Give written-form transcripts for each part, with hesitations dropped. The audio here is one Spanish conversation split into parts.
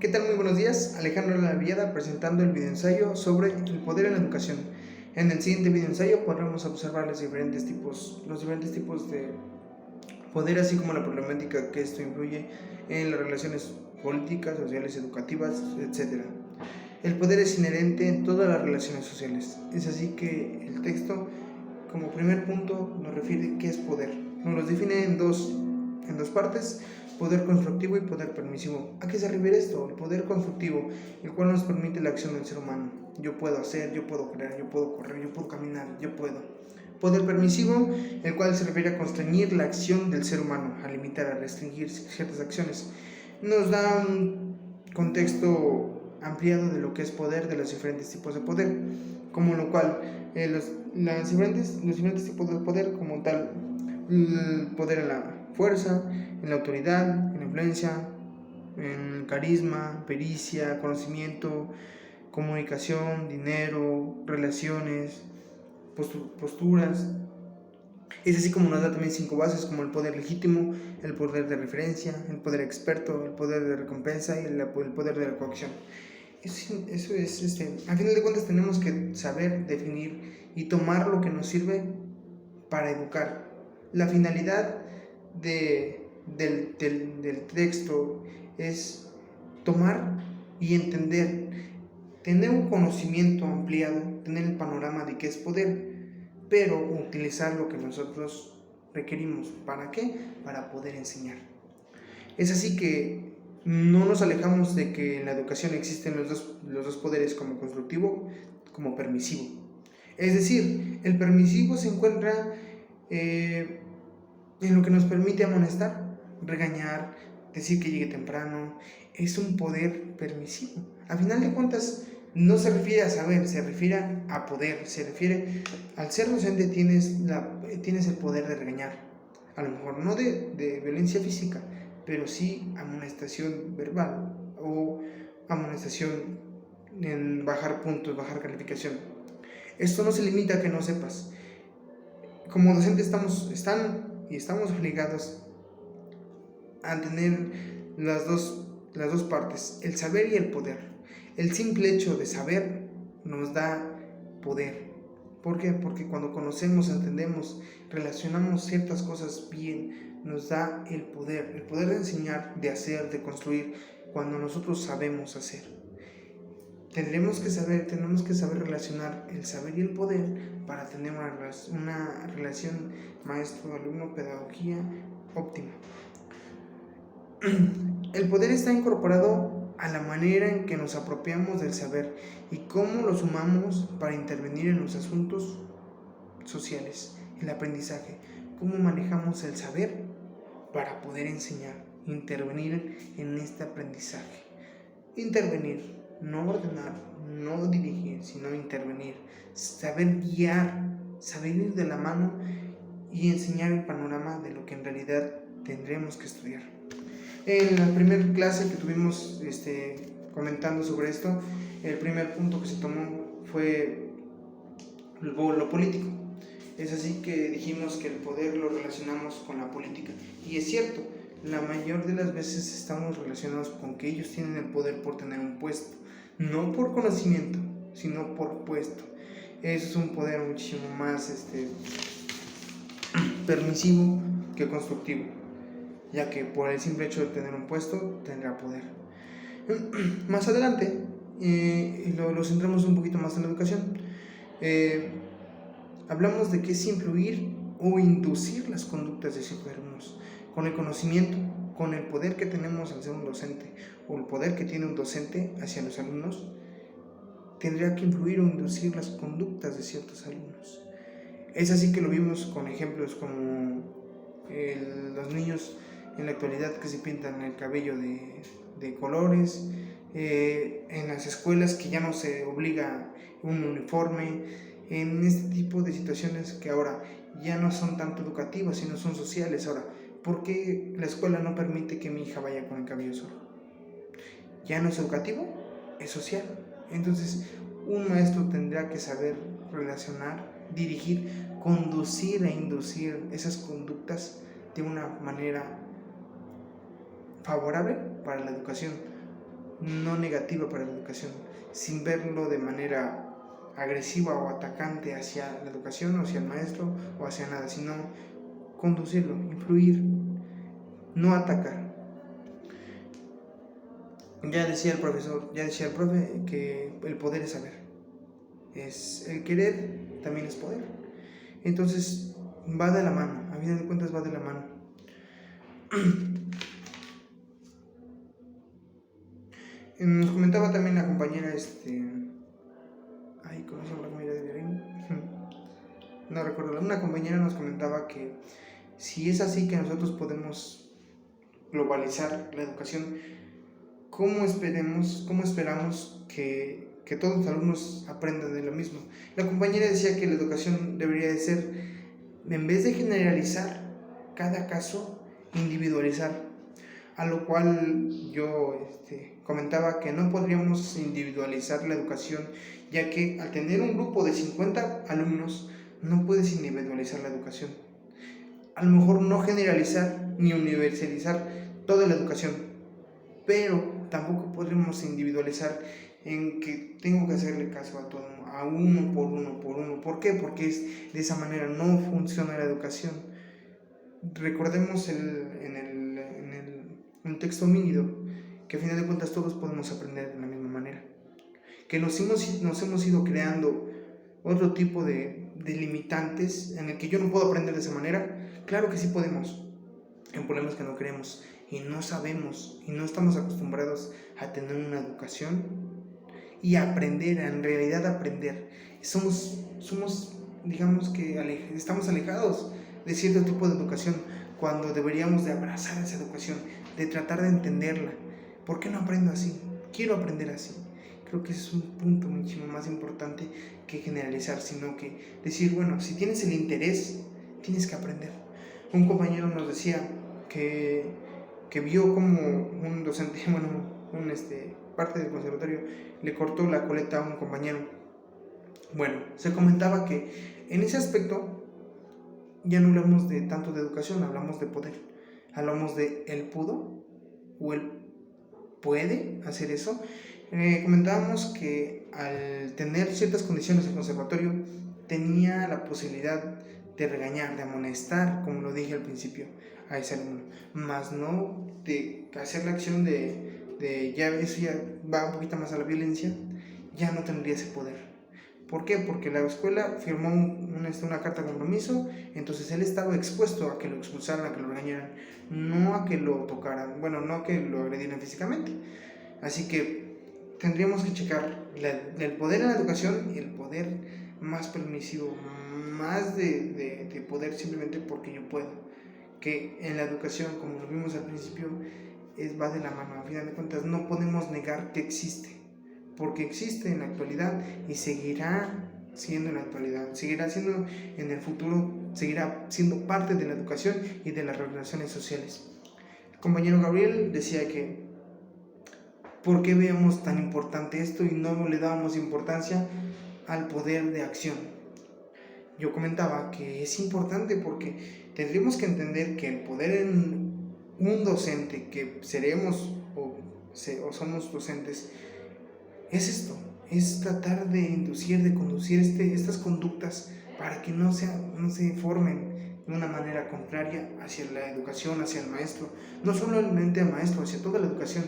¿Qué tal? Muy buenos días. Alejandro Laviada presentando el videoensayo sobre el poder en la educación. En el siguiente videoensayo podremos observar los diferentes tipos de poder, así como la problemática que esto influye en las relaciones políticas, sociales, educativas, etc. El poder es inherente en todas las relaciones sociales. Es así que el texto, como primer punto, nos refiere qué es poder. Nos los define en dos partes: poder constructivo y poder permisivo. ¿A qué se refiere esto? El poder constructivo, el cual nos permite la acción del ser humano. Yo puedo hacer, yo puedo crear, yo puedo correr, yo puedo caminar, yo puedo. Poder permisivo, el cual se refiere a constreñir la acción del ser humano, a limitar, a restringir ciertas acciones. Nos da un contexto ampliado de lo que es poder, de los diferentes tipos de poder, como lo cual los diferentes tipos de poder, como tal, el poder en la fuerza, en la autoridad, en la influencia, en carisma, pericia, conocimiento, comunicación, dinero, relaciones, posturas. Es así como nos da también 5 bases, como el poder legítimo, el poder de referencia, el poder experto, el poder de recompensa y el poder de la coacción. Eso es, a final de cuentas tenemos que saber definir y tomar lo que nos sirve para educar. La finalidad del texto es tomar y entender, tener un conocimiento ampliado, tener el panorama de qué es poder, pero utilizar lo que nosotros requerimos. ¿Para qué? Para poder enseñar. Es así que no nos alejamos de que en la educación existen los dos poderes, como constructivo como permisivo. Es decir, el permisivo se encuentra en lo que nos permite amonestar, regañar, decir que llegue temprano. Es un poder permisivo. A final de cuentas, no se refiere a saber, se refiere a poder, se refiere al ser docente. Tienes el poder de regañar, a lo mejor no de violencia física, pero sí amonestación verbal o amonestación en bajar puntos, bajar calificación. Esto no se limita a que no sepas. Como docente estamos obligados a tener las dos partes, el saber y el poder. El simple hecho de saber nos da poder. ¿Por qué? Porque cuando conocemos, entendemos, relacionamos ciertas cosas bien, nos da el poder de enseñar, de hacer, de construir, cuando nosotros sabemos hacer. Tenemos que saber relacionar el saber y el poder para tener una relación maestro-alumno, pedagogía óptima. El poder está incorporado a la manera en que nos apropiamos del saber y cómo lo sumamos para intervenir en los asuntos sociales, el aprendizaje, cómo manejamos el saber para poder enseñar, intervenir en este aprendizaje. Intervenir, no ordenar, no dirigir, sino intervenir, saber guiar, saber ir de la mano y enseñar el panorama de lo que en realidad tendremos que estudiar. En la primera clase que tuvimos comentando sobre esto, el primer punto que se tomó fue lo político. Es así que dijimos que el poder lo relacionamos con la política. Y es cierto, la mayor de las veces estamos relacionados con que ellos tienen el poder por tener un puesto, no por conocimiento, sino por puesto. Eso es un poder muchísimo más permisivo que constructivo, ya que por el simple hecho de tener un puesto tendrá poder. Más adelante lo centramos un poquito más en la educación. Hablamos de qué es influir o inducir las conductas de ciertos alumnos con el conocimiento, con el poder que tenemos al ser un docente, o el poder que tiene un docente hacia los alumnos. Tendría que influir o inducir las conductas de ciertos alumnos. Es así que lo vimos con ejemplos como los niños en la actualidad que se pintan el cabello de colores, en las escuelas que ya no se obliga un uniforme, en este tipo de situaciones que ahora ya no son tanto educativas, sino son sociales. Ahora, ¿por qué la escuela no permite que mi hija vaya con el cabello solo? Ya no es educativo, es social. Entonces, un maestro tendrá que saber relacionar, dirigir, conducir e inducir esas conductas de una manera favorable para la educación no negativa para la educación, sin verlo de manera agresiva o atacante hacia la educación o hacia el maestro o hacia nada, sino conducirlo, influir, no atacar. Ya decía el profe que el poder es saber, es el querer, también es poder. Entonces va de la mano, a final de cuentas va de la mano. Nos comentaba también la compañera, ¿cómo se llama la compañera de violín? No recuerdo, una compañera nos comentaba que si es así que nosotros podemos globalizar la educación, ¿cómo esperamos que todos los alumnos aprendan de lo mismo? La compañera decía que la educación debería de ser, en vez de generalizar cada caso, individualizar. A lo cual yo comentaba que no podríamos individualizar la educación, ya que al tener un grupo de 50 alumnos, no puedes individualizar la educación. A lo mejor no generalizar ni universalizar toda la educación, pero tampoco podríamos individualizar en que tengo que hacerle caso a todo, a uno por uno. ¿Por qué? Porque de esa manera no funciona la educación. Recordemos en el texto Homínido, que a final de cuentas todos podemos aprender de la misma manera, que nos hemos ido creando otro tipo de limitantes en el que yo no puedo aprender de esa manera. Claro que sí podemos. El problema es que no queremos y no sabemos y no estamos acostumbrados a tener una educación y aprender, en realidad aprender. Somos digamos que estamos alejados de cierto tipo de educación, cuando deberíamos de abrazar esa educación, de tratar de entenderla. ¿Por qué no aprendo así? Quiero aprender así. Creo que ese es un punto muchísimo más importante que generalizar, sino que decir, bueno, si tienes el interés, tienes que aprender. Un compañero nos decía que vio como un docente, parte del conservatorio, le cortó la coleta a un compañero. Bueno, se comentaba que en ese aspecto ya no hablamos tanto de educación, hablamos de poder. Hablamos de él pudo o él puede hacer eso. Comentábamos que al tener ciertas condiciones el conservatorio tenía la posibilidad de regañar, de amonestar, como lo dije al principio, a ese alumno, más no de hacer la acción de ya eso ya va un poquito más a la violencia. Ya no tendría ese poder. ¿Por qué? Porque la escuela firmó una carta de compromiso, entonces él estaba expuesto a que lo expulsaran, a que lo regañaran, no a que lo tocaran, bueno, no a que lo agredieran físicamente. Así que tendríamos que checar el poder en la educación y el poder más permisivo, más de poder simplemente porque yo puedo. Que en la educación, como lo vimos al principio, va de la mano. A final de cuentas, no podemos negar que existe, porque existe en la actualidad y seguirá siendo en la actualidad, seguirá siendo en el futuro, seguirá siendo parte de la educación y de las relaciones sociales. El compañero Gabriel decía que ¿por qué veíamos tan importante esto y no le dábamos importancia al poder de acción? Yo comentaba que es importante porque tendríamos que entender que el poder en un docente, que seremos o somos docentes, es esto, es tratar de inducir, de conducir estas conductas para que no se formen de una manera contraria hacia la educación, hacia el maestro, no solamente al maestro, hacia toda la educación.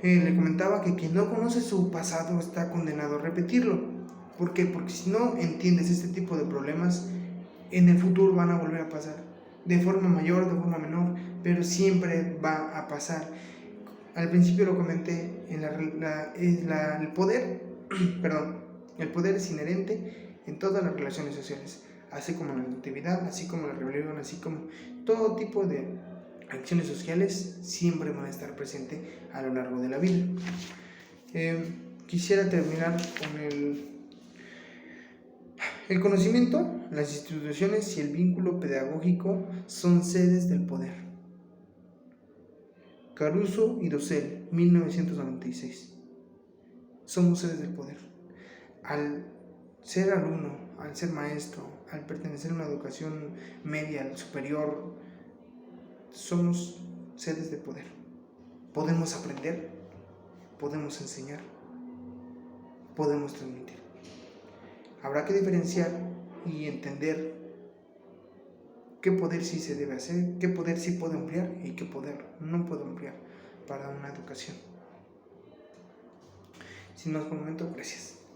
Le comentaba que quien no conoce su pasado está condenado a repetirlo. ¿Por qué? Porque si no entiendes este tipo de problemas, en el futuro van a volver a pasar, de forma mayor, de forma menor, pero siempre va a pasar. Al principio lo comenté, el poder el poder es inherente en todas las relaciones sociales, así como la actividad, así como la rebelión, así como todo tipo de acciones sociales siempre van a estar presentes a lo largo de la vida. Quisiera terminar con el conocimiento, las instituciones y el vínculo pedagógico son sedes del poder. Caruso y Dussel, 1996. Somos sedes del poder. Al ser alumno, al ser maestro, al pertenecer a una educación media, superior, somos sedes de poder. Podemos aprender, podemos enseñar, podemos transmitir. Habrá que diferenciar y entender qué poder sí se debe hacer, qué poder sí puede emplear y qué poder no puede emplear para una educación. Sin más por el momento, gracias.